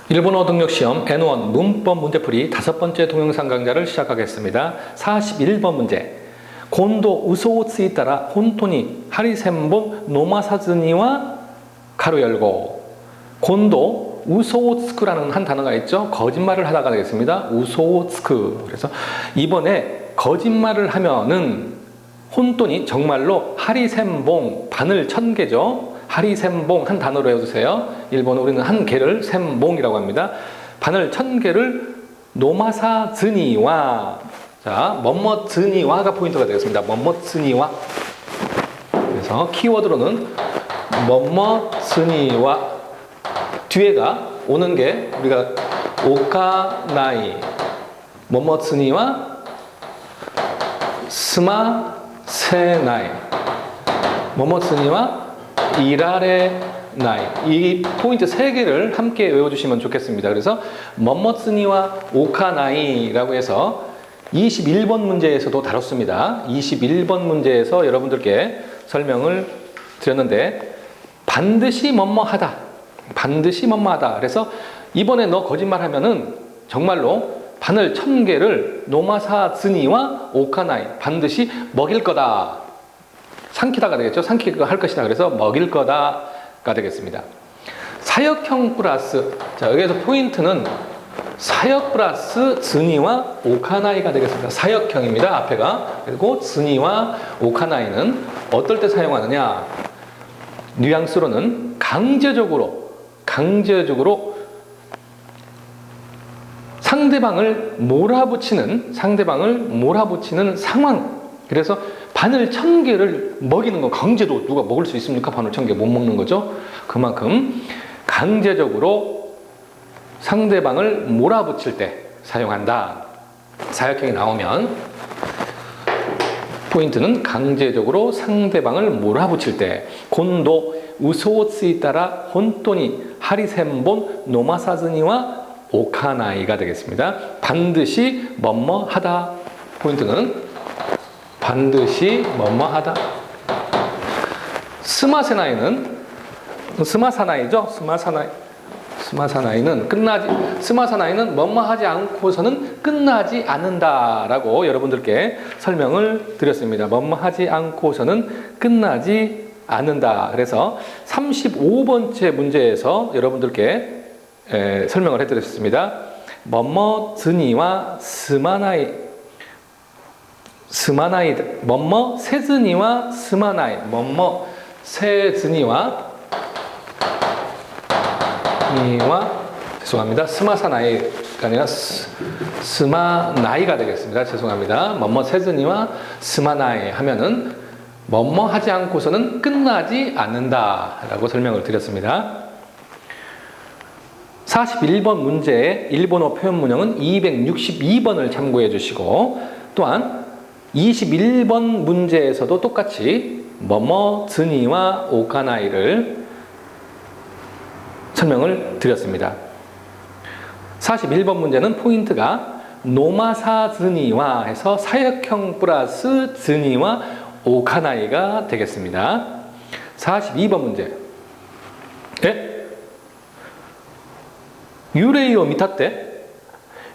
일본어 등록시험 N1 문법 문제풀이 5번째 동영상 강좌를 시작하겠습니다. 41번 문제. 곤도 우소 쓰이따라 혼토니 하리센본 노마사즈니와 가로 열고. 곤도 우소츠크라는 한 단어가 있죠. 거짓말을 하다가 되겠습니다. 우소츠크. 그래서 이번에 거짓말을 하면은 혼돈이 정말로 하리센봉 바늘 1000개죠. 하리센봉 한 단어로 외워주세요. 일본어 우리는 한 개를 셈봉이라고 합니다. 바늘 1000개를 노마사즈니와, 자, 뭐뭐즈니와가 포인트가 되겠습니다. 뭐뭐즈니와. 그래서 키워드로는 뭐뭐즈니와 뒤에가 오는 게 우리가 오카나이, 뭐뭐즈니와 스마세나이, 뭐뭐즈니와 이라레나이, 이 포인트 3개를 함께 외워주시면 좋겠습니다. 그래서 뭐뭐쓰니와 오카나이라고 해서 21번 문제에서도 다뤘습니다. 21번 문제에서 여러분들께 설명을 드렸는데 반드시 뭐뭐하다, 반드시 뭐뭐하다. 그래서 이번에 너 거짓말하면은 정말로 바늘 1000개를 노마사즈니와 오카나이, 반드시 먹일 거다, 삼키다가 되겠죠. 삼키고 할 것이다. 그래서 먹일 거다가 되겠습니다. 사역형 플러스, 자, 여기에서 포인트는 사역 플러스 즈니와 오카나이가 되겠습니다. 사역형입니다. 앞에가. 그리고 즈니와 오카나이는 어떨 때 사용하느냐? 뉘앙스로는 강제적으로 상대방을 몰아붙이는 상황. 그래서 바늘 1000개를 먹이는 건 강제로 누가 먹을 수 있습니까? 바늘 1000개 못 먹는 거죠. 그만큼 강제적으로 상대방을 몰아붙일 때 사용한다. 사역형이 나오면 포인트는 강제적으로 상대방을 몰아붙일 때. 곤도 우소츠이 따라 혼토니 하리센본 노마사즈니와 오카나이가 되겠습니다. 반드시 뭐뭐하다. 포인트는 반드시 뭐뭐하다. 스마사나이죠. 스마사나이는 뭐뭐하지 않고서는 끝나지 않는다라고 여러분들께 설명을 드렸습니다. 뭐뭐하지 않고서는 끝나지 않는다. 그래서 35번째 문제에서 여러분들께 설명을 해드렸습니다. 뭐뭐즈니와 스마나이, 뭐뭐 세즈니와 스마나이, 뭐뭐 세즈니와 죄송합니다. 스마사나이가 아니라 스마나이가 되겠습니다. 죄송합니다. 뭐뭐 세즈니와 스마나이 하면은 뭐뭐 하지 않고서는 끝나지 않는다라고 설명을 드렸습니다. 41번 문제의 일본어 표현 문형은 262번을 참고해 주시고, 또한 21번 문제에서도 똑같이 뭐뭐즈니와 오카나이를 설명을 드렸습니다. 41번 문제는 포인트가 노마사즈니와 해서 사역형 플러스 즈니와 오카나이가 되겠습니다. 42번 문제. 유레이오 미타떼?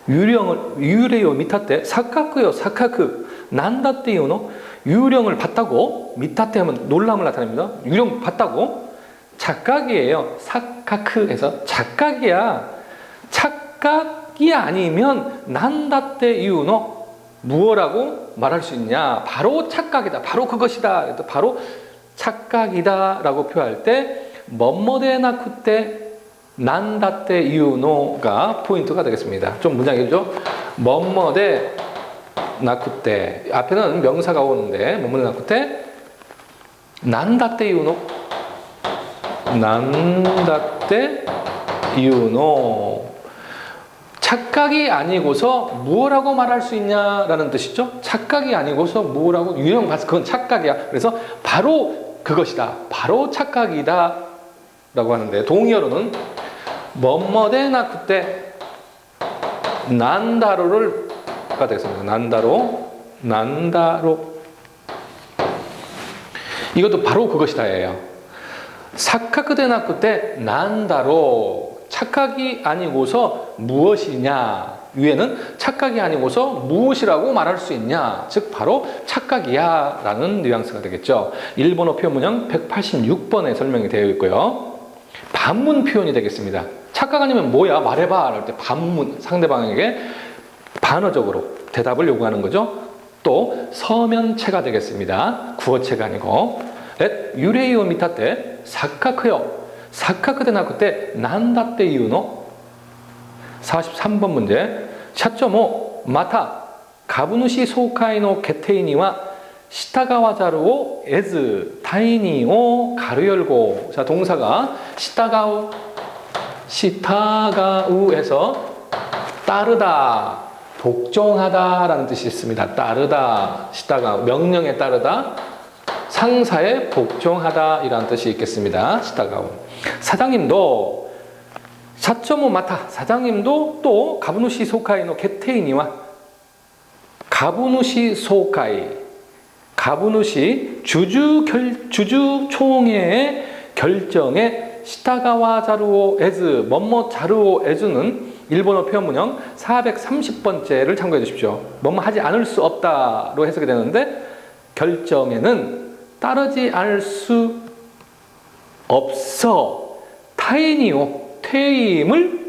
유레이오 미타떼? 사카쿠요, 사카쿠. 난다떼요노? 유령을 봤다고? 미타떼 하면 놀람을 나타냅니다. 유령 봤다고? 착각이에요. 사카크에서 착각이야. 착각이 아니면 난다떼 이유노? 무엇라고 말할 수 있냐? 바로 착각이다. 바로 그것이다. 바로 착각이다 라고 표현할 때 뭐뭐데나쿠떼 난다떼 이유노가 포인트가 되겠습니다. 좀 문장이 죠 뭐뭐데 나쿠떼, 앞에는 명사가 오는데 뭐뭐데 나쿠떼 난다떼 이유노, 난다떼 이유노. 착각이 아니고서 무엇라고 말할 수 있냐라는 뜻이죠. 착각이 아니고서 무엇라고, 유령 봐서 그건 착각이야. 그래서 바로 그것이다, 바로 착각이다 라고 하는데, 동의어로는 뭐뭐데 나쿠떼 난다로가 되겠습니다. 난다로. 이것도 바로 그것이다예요. 사카크데 나쿠떼 난다로, 착각이 아니고서 무엇이냐? 위에는 착각이 아니고서 무엇이라고 말할 수 있냐? 즉 바로 착각이야 라는 뉘앙스가 되겠죠. 일본어 표현문형 186번에 설명이 되어 있고요. 반문 표현이 되겠습니다. 착각 아니면 뭐야? 말해봐 할 때 반문, 상대방에게 반어적으로 대답을 요구하는 거죠. 또 서면체가 되겠습니다. 구어체가 아니고 유레이오 미타테 사카크요 사카크데 나쿠테 난다떼 이유노 43번 문제 샤초모 마타 가부누시 소카이노 게테이니와 시타가와자루오 에즈 타이니오 가르열고 자 동사가 시타가우에서 따르다 복종하다라는 뜻이 있습니다. 따르다 시타가 명령에 따르다 상사에 복종하다 이라는 뜻이 있겠습니다. 시타가우 사장님도 사초모 마타 사장님도 또 가부누시 소카이노 게테이니와 가부누시 소카이 가부누시 주주총회의 결정에 시타가와 자루오 에즈 뭐뭐 자루오 에즈는 일본어 표현문형 430번째를 참고해 주십시오. 뭐뭐 하지 않을 수 없다로 해석이 되는데 결정에는 따르지 않을 수 없어 타이니오 퇴임을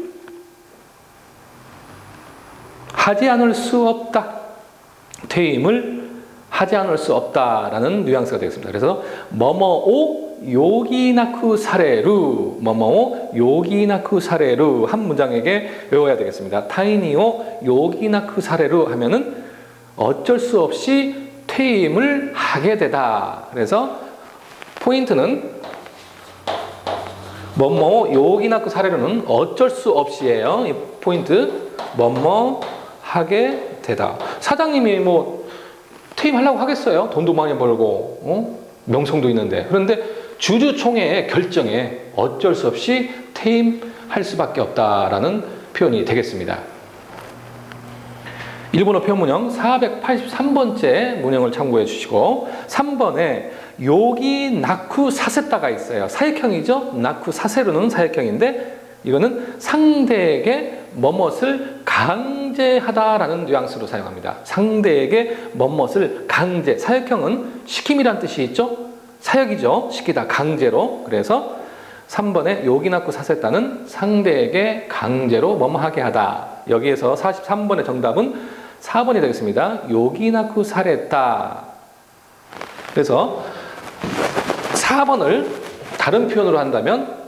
하지 않을 수 없다. 퇴임을 하지 않을 수 없다라는 뉘앙스가 되겠습니다. 그래서 뭐뭐오 요기나쿠 사레루 뭐뭐오 요기나쿠 사레루 한 문장에게 외워야 되겠습니다. 타이니오 요기나쿠 사레루 하면은 어쩔 수 없이 퇴임을 하게 되다. 그래서 포인트는 뭐뭐 요기나쿠 사레루는 어쩔 수 없이예요. 이 포인트 뭐뭐 하게 되다. 사장님이 뭐 퇴임하려고 하겠어요. 돈도 많이 벌고 명성도 있는데. 그런데 주주총회의 결정에 어쩔 수 없이 퇴임할 수밖에 없다라는 표현이 되겠습니다. 일본어 표현문형 483번째 문형을 참고해 주시고 3번에 요기 나쿠 사세다가 있어요. 사역형이죠. 나쿠 사세루는 사역형인데 이거는 상대에게 뭐뭇을 강제하다라는 뉘앙스로 사용합니다. 상대에게 뭐뭇을 강제, 사역형은 시킴이란 뜻이 있죠. 사역이죠. 시키다, 강제로. 그래서 3번에 요기나쿠 사세다는 상대에게 강제로 뭐뭐하게 하다. 여기에서 43번의 정답은 4번이 되겠습니다. 요기나쿠 사레다. 그래서 4번을 다른 표현으로 한다면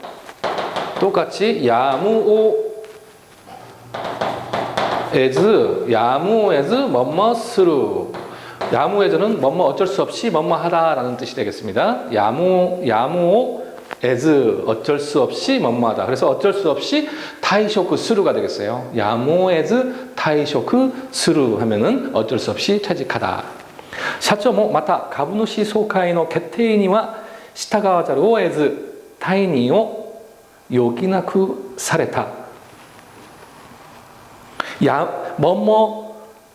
똑같이 야무오 에즈 뭐뭐スる 야무에즈는 뭐뭐 어쩔 수 없이 뭐뭐 하다라는 뜻이 되겠습니다. 야무오 에즈 어쩔 수 없이 뭐뭐 하다. 그래서 어쩔 수 없이 타이쇼크 스루가 되겠어요. 야무에즈 타이쇼크 스루 하면은 어쩔 수 없이 퇴직하다. 샤초모 마타 가부누시 소카이노 게테이니와 시타가와자루 에즈 타이니오 요기나쿠 사레타. 뭐뭐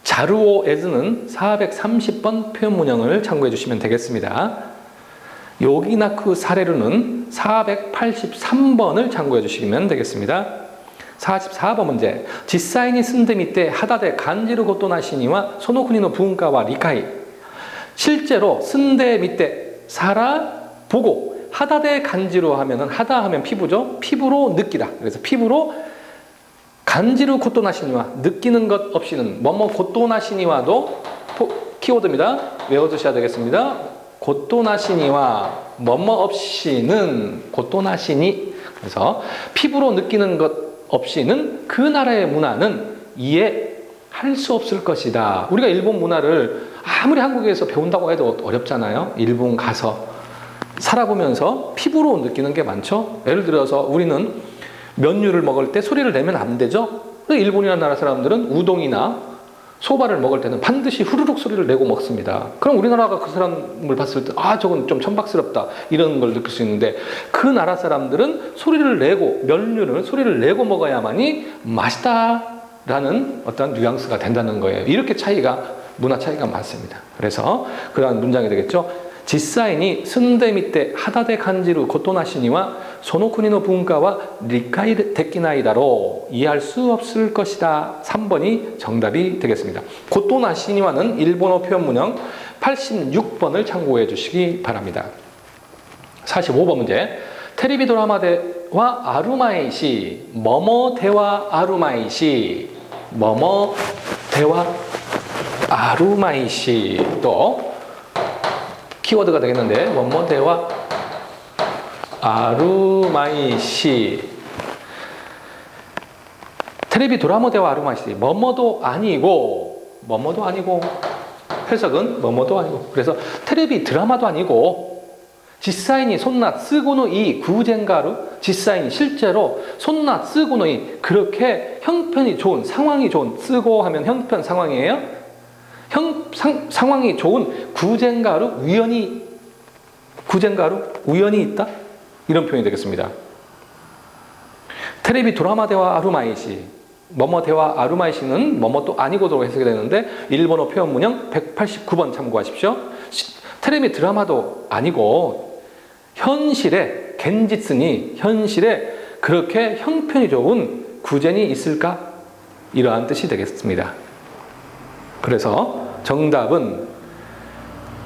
자루오 에즈는 430번 표현문형을 참고해 주시면 되겠습니다. 요기나쿠 사레루는 483번을 참고해 주시면 되겠습니다. 44번 문제.実際に 住んでみて 하다데 간지루 고토나시니와 소노쿠니노 분가와 리카이. 실제로 쓴데 밑에 살아보고 하다데 간지루 하면은 하다 하면 피부죠. 피부로 느끼다. 그래서 피부로 간지루 고토나시니와 느끼는 것 없이는 뭐뭐 고토나시니와도 키워드입니다. 외워두셔야 되겠습니다. 고토나시니와 뭐뭐 없이는 고토나시니. 그래서 피부로 느끼는 것 없이는 그 나라의 문화는 이해할 수 없을 것이다. 우리가 일본 문화를 아무리 한국에서 배운다고 해도 어렵잖아요. 일본 가서 살아보면서 피부로 느끼는 게 많죠. 예를 들어서 우리는 면류를 먹을 때 소리를 내면 안 되죠. 일본이라는 나라 사람들은 우동이나 소바를 먹을 때는 반드시 후루룩 소리를 내고 먹습니다. 그럼 우리나라가 그 사람을 봤을 때 저건 좀 천박스럽다 이런 걸 느낄 수 있는데 그 나라 사람들은 소리를 내고 면류를 소리를 내고 먹어야만이 맛있다라는 어떤 뉘앙스가 된다는 거예요. 이렇게 문화 차이가 많습니다. 그래서 그러한 문장이 되겠죠. 実際に住んでみて肌で感じることなしには 소노쿠니노 분가와 리카이 데키나이다로 이해할 수 없을 것이다. 3번이 정답이 되겠습니다. 고토 나시니와는 일본어 표현 문형 86번을 참고해 주시기 바랍니다. 45번 문제. 테레비 드라마대와 아루마이시 뭐뭐 대와 아루마이시 뭐뭐 대와 아루마이시 또 키워드가 되겠는데 뭐뭐 대와 아루마이시 테레비 드라마 대와 아루마이시 뭐뭐도 아니고 해석은 뭐뭐도 아니고 그래서 테레비 드라마도 아니고 지사인이 손나 쓰고노이 구젠가루 지사인이 실제로 손나 쓰고노이 그렇게 형편이 좋은 상황이 좋은 쓰고 하면 형편 상황이에요. 상황이 좋은 구젠가루 우연이 있다 이런 표현이 되겠습니다. 테레비 드라마 대와 아루마이시 뭐뭐 대와 아루마이시는 뭐뭐도 아니고도 해석이 되는데 일본어 표현 문형 189번 참고하십시오. 테레비 드라마도 아니고 현실에 겐지스니 현실에 그렇게 형편이 좋은 구젠이 있을까? 이러한 뜻이 되겠습니다. 그래서 정답은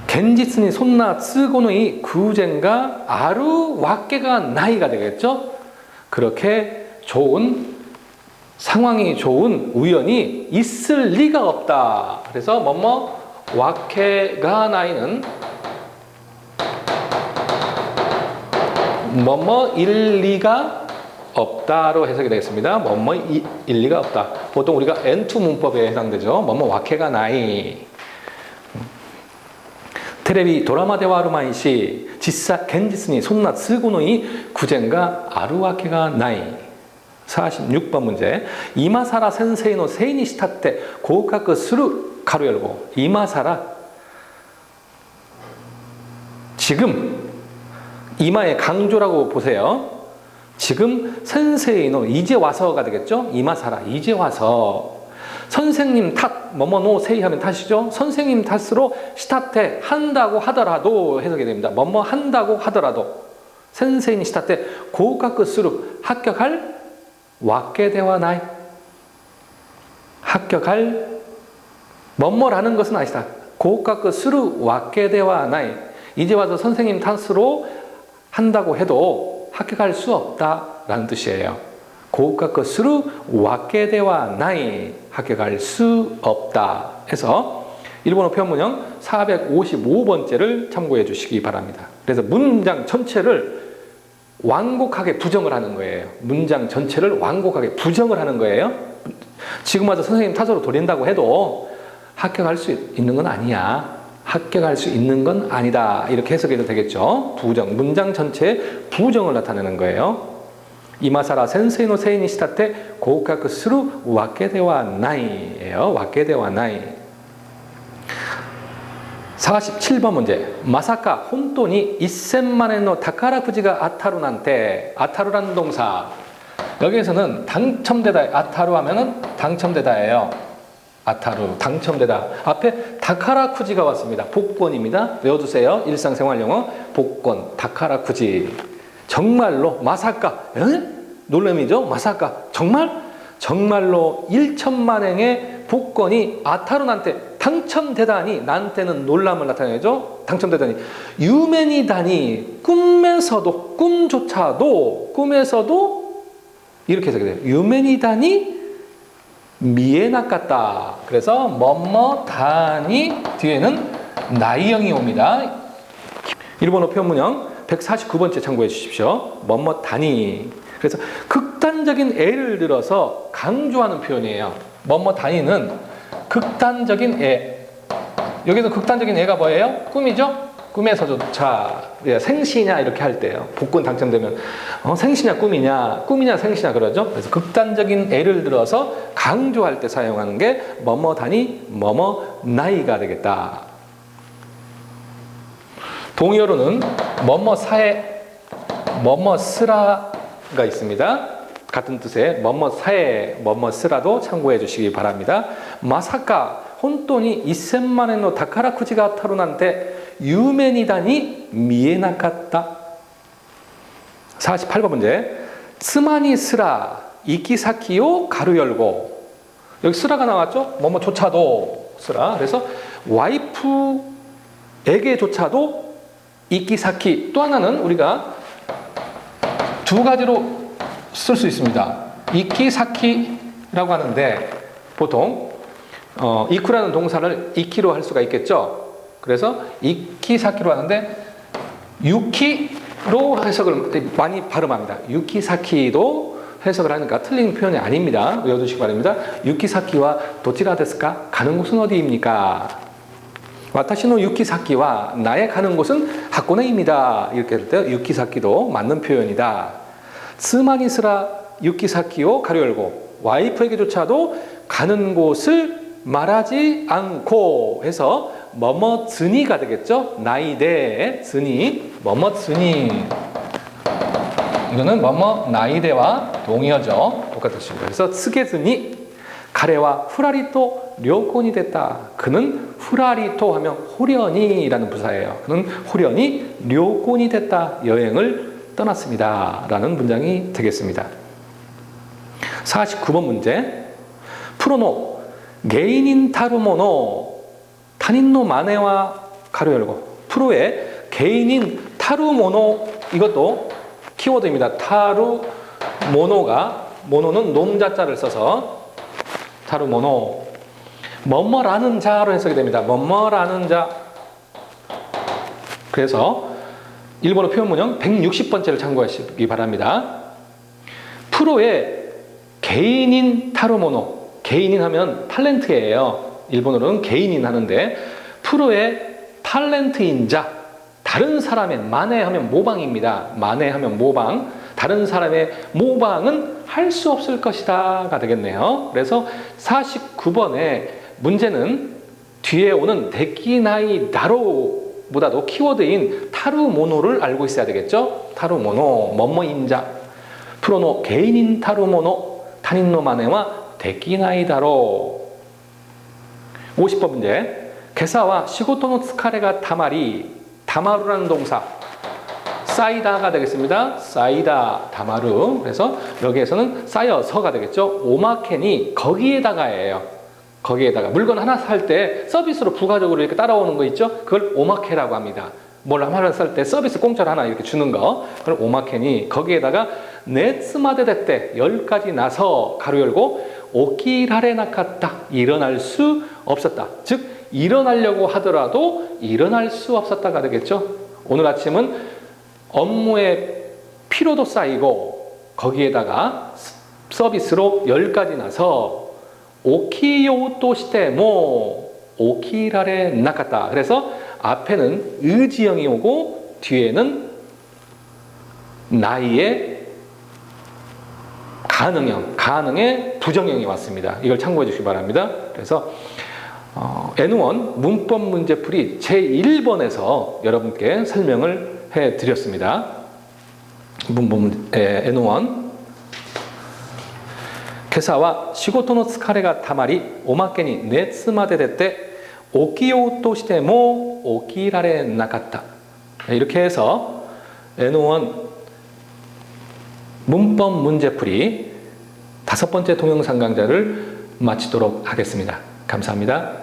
겐지스니 손나 쓰고노이 구젠가 아루 와케가 나이가 되겠죠? 그렇게 좋은 상황이 좋은 우연이 있을 리가 없다. 그래서 뭐뭐 와케가 나이는 뭐뭐일 리가 없다로 해석이 되겠습니다. 뭐뭐일 리가 없다. 보통 우리가 N2 문법에 해당되죠. 뭐뭐 와케가 나이. 테레비 드라마 대와 아루마이시 지사 겐지스니 손나 쓰고노이 구젠가 아루와케가 나이. 46번 문제. 이마사라 센세이노 세이니 시타테 고카크 스루 가로 열고 이마사라 지금 이마의 강조라고 보세요. 지금 센세이노 이제 와서가 되겠죠. 이마사라 이제 와서 선생님 탓 뭐뭐노 세이 하면 탓이죠. 선생님 탓으로 시타테 한다고 하더라도 해석이 됩니다. 뭐뭐 한다고 하더라도 센세이니 시타테 고카크 스루 합격할 와케대와 나이 합격할 뭐뭐라는 것은 아니다. 고카크 스루 와케대와 나이 이제 와서 선생님 탓으로 한다고 해도 합격할 수 없다라는 뜻이에요. 고카크 스루 와케대와 나이 합격할 수 없다 해서 일본어 표현 문형 455번째를 참고해 주시기 바랍니다. 그래서 문장 전체를 완곡하게 부정을 하는 거예요. 문장 전체를 완곡하게 부정을 하는 거예요. 지금 와서 선생님 탓으로 돌린다고 해도 합격할 수 있는 건 아니야. 합격할 수 있는 건 아니다. 이렇게 해석해도 되겠죠. 부정, 문장 전체에 부정을 나타내는 거예요. 이마사라 센세이노 세이니 시타테 고카크 스루 와케대와 나이예요. 와케대와 나이. 47번 문제. 마사카 혼돈이 1000만엔의 다카라쿠지가 아타루난테 아타루라는 동사 여기에서는 당첨되다 아타루 하면은 당첨되다예요. 아타루 당첨되다 앞에 다카라쿠지가 왔습니다. 복권입니다. 외워두세요. 일상생활 영어 복권 다카라쿠지 정말로 마사카 놀람이죠. 마사카 정말로 1000만엔의 복권이 아타루난테 당첨되다니 난때는 놀람을 나타내죠. 당첨되다니 유멘이다니 꿈에서도 이렇게 해석이 돼요. 유멘이다니 미에나까다. 그래서 뭐뭐다니 뒤에는 나이형이 옵니다. 일본어 표현 문형 149번째 참고해 주십시오. 뭐뭐다니. 그래서 극단적인 예를 들어서 강조하는 표현이에요. 뭐뭐다니는 극단적인 애. 여기서 극단적인 애가 뭐예요? 꿈이죠? 꿈에서조차 생시냐 이렇게 할 때요. 복권 당첨되면 생시냐 꿈이냐 생시냐 그러죠. 그래서 극단적인 예를 들어서 강조할 때 사용하는 게 뭐뭐다니 뭐뭐 나이가 되겠다. 동의어로는 뭐뭐사에 뭐뭐쓰라가 있습니다. 같은 뜻의 뭐뭐사에 뭐뭐쓰라도 참고해 주시기 바랍니다. 마사카 혼돈이 1000만엔의 다카라쿠지가 타로난테 유멘이다니 미에나카타. 48번 문제. 스마니 스라 이키사키요 가로 열고. 여기 스라가 나왔죠? 뭐뭐조차도 스라. 그래서 와이프에게조차도 이키사키. 또 하나는 우리가 두 가지로 쓸 수 있습니다. 이키사키라고 하는데 보통 이쿠라는 동사를 이키로 할 수가 있겠죠. 그래서 이키사키로 하는데 유키로 해석을 많이 발음합니다. 유키사키도 해석을 하니까 틀린 표현이 아닙니다. 외워두시기 바랍니다. 유키사키와 도치라 데스까? 가는 곳은 어디입니까? 와타시노 유키사키와 나의 가는 곳은 하코네입니다. 이렇게 할 때 유키사키도 맞는 표현이다. 스마니스라 유키사키を가로 열고 와이프에게조차도 가는 곳을 말하지 않고 해서 뭐뭐즈니가 되겠죠. 나이데 즈니 뭐뭐즈니 이거는 뭐뭐 나이데와 동의어죠. 똑같습니다. 그래서 스게즈니 가레와 후라리토 료콘이 됐다. 그는 후라리토 하면 후련이라는 부사예요. 그는 후련이 료콘이 됐다. 여행을 떠났습니다. 라는 문장이 되겠습니다. 49번 문제. 프로노 개인인 타루모노 타닌노 마네와 가로 열고. 프로의 개인인 타루모노 이것도 키워드입니다. 타루모노가 모노는 놈자자를 써서 타루모노 뭐뭐라는 자로 해석이 됩니다. 뭐뭐라는 자. 그래서 일본어 표현문형 160번째를 참고하시기 바랍니다. 프로의 개인인 타루모노. 개인인 하면 탤런트예요. 일본어로는 개인인 하는데 프로의 탤런트인 자. 다른 사람의 만회하면 모방입니다. 만회하면 모방. 다른 사람의 모방은 할 수 없을 것이다가 되겠네요. 그래서 49번의 문제는 뒤에 오는 데키나이 다로보다도 키워드인 타루모노를 알고 있어야 되겠죠. 타루모노 뭐뭐인 자. 프로노 개인인 타루모노 타닌노 마네와 데키나이 다로. 50번 문제. 게사와 시고토노 스카레가 타마리. 다마루라는 동사 쌓이다가 되겠습니다. 쌓이다 다마루. 그래서 여기에서는 쌓여서가 되겠죠. 오마케니 거기에다가예요. 거기에다가 물건 하나 살 때 서비스로 부가적으로 이렇게 따라오는 거 있죠. 그걸 오마케라고 합니다. 뭘 하나 살 때 서비스 공짜로 하나 이렇게 주는 거. 그걸 오마케니 거기에다가 네츠마데 됐대 10가지 나서 가로 열고 오키라레 나카타 일어날 수 없었다. 즉 일어나려고 하더라도 일어날 수 없었다가 되겠죠. 오늘 아침은 업무에 피로도 쌓이고 거기에다가 서비스로 10가지 나서 오키요또 시테 모 오키라레 나카타. 그래서 앞에는 의지형이 오고 뒤에는 나이의 가능형, 가능의 부정형이 왔습니다. 이걸 참고해 주시기 바랍니다. 그래서 N1 문법 문제풀이 제1번에서 여러분께 설명을 해드렸습니다. N1 게사와 시고토노 스카레가 타마리 오마케니 네츠마데 됐대 오키요또 시테 모 오키라레 나카타. 이렇게 해서 N1 문법 문제풀이 5번째 동영상 강좌를 마치도록 하겠습니다. 감사합니다.